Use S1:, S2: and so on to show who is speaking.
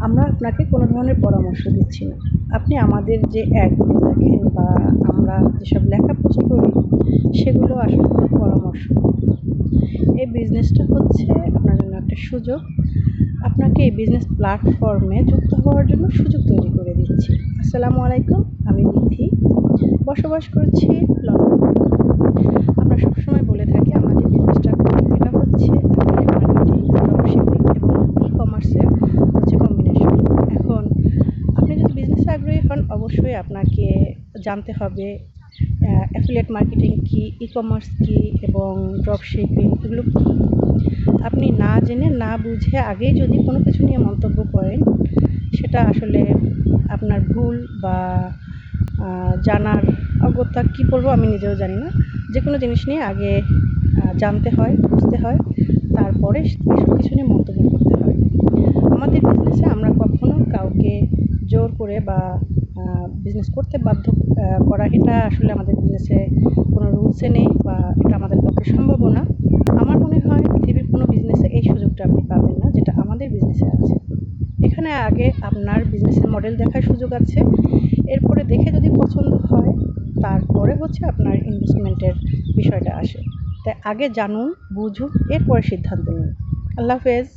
S1: আমরা আপনাকে কোনো ধরনের পরামর্শ দিচ্ছি না। আপনি আমাদের যে অ্যাডগুলো দেখেন বা আমরা যেসব লেখা পোস্ট করি সেগুলো আসলে কোনো পরামর্শ না। এই বিজনেসটা হচ্ছে আপনার জন্য একটা সুযোগ। আপনাকে এই বিজনেস প্ল্যাটফর্মে যুক্ত হওয়ার জন্য সুযোগ তৈরি করে দিচ্ছি। আসসালামু আলাইকুম, আমি বিথি, বসবাস করছি লন্ডনে। আমরা সবসময় বলে থাকি আমরা যে বিজনেসটা করি এটা হচ্ছে অ্যাফিলিয়েট মার্কেটিং, ড্রপশিপিং এবং ই-কমার্সের হচ্ছে কম্বিনেশন। এখন আপনি যদি বিজনেসে আগ্রহী হন অবশ্যই আপনাকে জানতে হবে অ্যাফিলিয়েট মার্কেটিং কী, ই-কমার্স কী এবং ড্রপশিপিং এগুলো কী। আপনি না জেনে না বুঝে আগেই যদি কোনো কিছু নিয়ে মন্তব্য করেন সেটা আসলে আপনার ভুল বা জানার অজ্ঞতা কী বলবো আমি নিজেও জানি না। যে কোনো জিনিস নিয়ে আগে জানতে হয়, বুঝতে হয়, তারপরে এসব কিছু নিয়ে মন্তব্য করতে হয়। আমাদের বিজনেসে আমরা কখনো কাউকে জোর করে বা বিজনেস করতে বাধ্য করা এটা আসলে আমাদের বিজনেসে কোনো রুলসে নেই বা এটা আমাদের পক্ষে সম্ভবও না। আমার মনে হয় পৃথিবীর কোনো বিজনেসে এই সুযোগটা আপনি পাবেন না যেটা আমাদের বিজনেসে আছে। এখানে আগে আপনার বিজনেসের মডেল দেখার সুযোগ আছে। এরপরে দেখে যদি পছন্দ হয় তারপরে হচ্ছে আপনার ইনভেস্টমেন্টের বিষয়টা আসে। তাই আগে জানুন, বুঝুন, এরপরে সিদ্ধান্ত নিন। আল্লাহ হাফেজ।